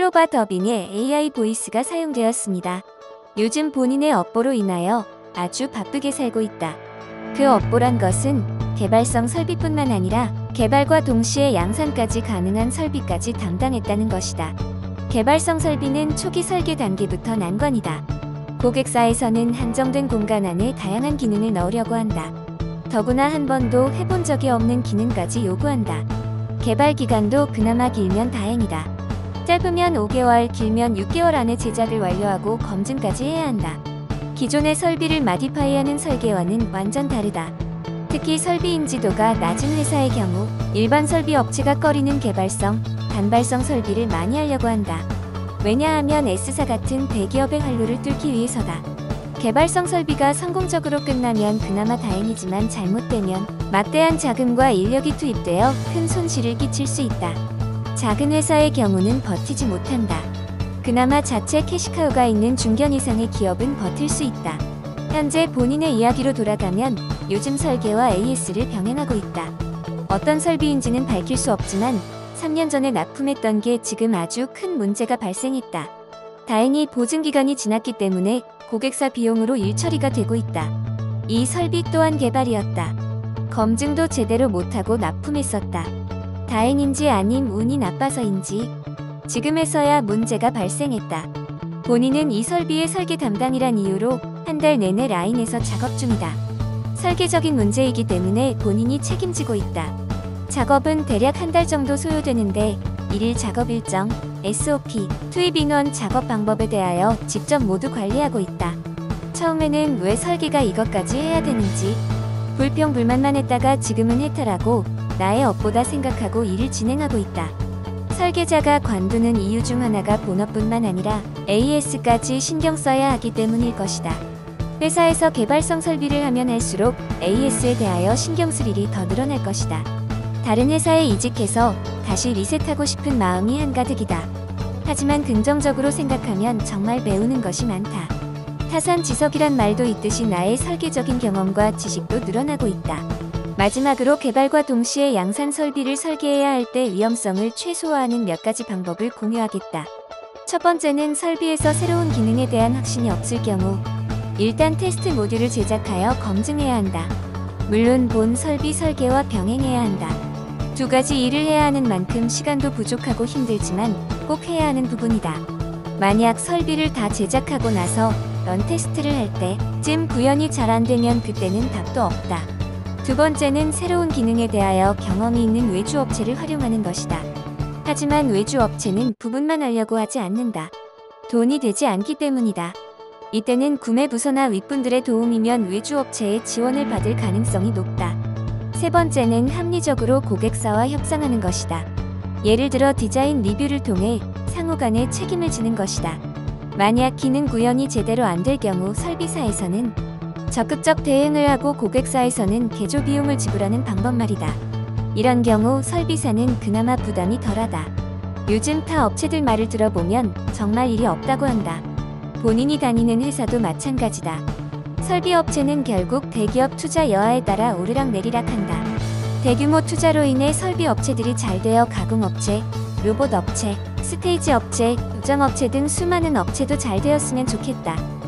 클로바 더빙에 AI 보이스가 사용되었습니다. 요즘 본인의 업보로 인하여 아주 바쁘게 살고 있다. 그 업보란 것은 개발성 설비뿐만 아니라 개발과 동시에 양산까지 가능한 설비까지 담당했다는 것이다. 개발성 설비는 초기 설계 단계부터 난관이다. 고객사에서는 한정된 공간 안에 다양한 기능을 넣으려고 한다. 더구나 한 번도 해본 적이 없는 기능까지 요구한다. 개발 기간도 그나마 길면 다행이다. 짧으면 5개월, 길면 6개월 안에 제작을 완료하고 검증까지 해야 한다. 기존의 설비를 마디파이하는 설계와는 완전 다르다. 특히 설비 인지도가 낮은 회사의 경우 일반 설비 업체가 꺼리는 개발성, 단발성 설비를 많이 하려고 한다. 왜냐하면 S사 같은 대기업의 활로를 뚫기 위해서다. 개발성 설비가 성공적으로 끝나면 그나마 다행이지만 잘못되면 막대한 자금과 인력이 투입되어 큰 손실을 끼칠 수 있다. 작은 회사의 경우는 버티지 못한다. 그나마 자체 캐시카우가 있는 중견 이상의 기업은 버틸 수 있다. 현재 본인의 이야기로 돌아가면 요즘 설계와 AS를 병행하고 있다. 어떤 설비인지는 밝힐 수 없지만 3년 전에 납품했던 게 지금 아주 큰 문제가 발생했다. 다행히 보증기간이 지났기 때문에 고객사 비용으로 일 처리가 되고 있다. 이 설비 또한 개발이었다. 검증도 제대로 못하고 납품했었다. 다행인지 아님 운이 나빠서인지 지금에서야 문제가 발생했다. 본인은 이 설비의 설계 담당이란 이유로 한 달 내내 라인에서 작업 중이다. 설계적인 문제이기 때문에 본인이 책임지고 있다. 작업은 대략 한 달 정도 소요되는데 일일 작업 일정, SOP, 투입 인원, 작업 방법에 대하여 직접 모두 관리하고 있다. 처음에는 왜 설계가 이것까지 해야 되는지 불평불만만 했다가 지금은 해탈하고 나의 업보다 생각하고 일을 진행하고 있다. 설계자가 관두는 이유 중 하나가 본업뿐만 아니라 AS까지 신경 써야 하기 때문일 것이다. 회사에서 개발성 설비를 하면 할수록 AS에 대하여 신경 쓸 일이 더 늘어날 것이다. 다른 회사에 이직해서 다시 리셋하고 싶은 마음이 한가득이다. 하지만 긍정적으로 생각하면 정말 배우는 것이 많다. 타산지석이란 말도 있듯이 나의 설계적인 경험과 지식도 늘어나고 있다. 마지막으로 개발과 동시에 양산 설비를 설계해야 할 때 위험성을 최소화하는 몇 가지 방법을 공유하겠다. 첫 번째는 설비에서 새로운 기능에 대한 확신이 없을 경우 일단 테스트 모듈을 제작하여 검증해야 한다. 물론 본 설비 설계와 병행해야 한다. 두 가지 일을 해야 하는 만큼 시간도 부족하고 힘들지만 꼭 해야 하는 부분이다. 만약 설비를 다 제작하고 나서 런 테스트를 할 때쯤 구현이 잘 안되면 그때는 답도 없다. 두 번째는 새로운 기능에 대하여 경험이 있는 외주 업체를 활용하는 것이다. 하지만 외주 업체는 부분만 하려고 하지 않는다. 돈이 되지 않기 때문이다. 이때는 구매 부서나 윗분들의 도움이면 외주 업체의 지원을 받을 가능성이 높다. 세 번째는 합리적으로 고객사와 협상하는 것이다. 예를 들어 디자인 리뷰를 통해 상호 간에 책임을 지는 것이다. 만약 기능 구현이 제대로 안 될 경우 설비사에서는 적극적 대응을 하고 고객사에서는 개조 비용을 지불하는 방법 말이다. 이런 경우 설비사는 그나마 부담이 덜하다. 요즘 타 업체들 말을 들어보면 정말 일이 없다고 한다. 본인이 다니는 회사도 마찬가지다. 설비업체는 결국 대기업 투자 여하에 따라 오르락내리락 한다. 대규모 투자로 인해 설비업체들이 잘 되어 가공업체, 로봇업체, 스테이지 업체, 요정업체 등 수많은 업체도 잘 되었으면 좋겠다.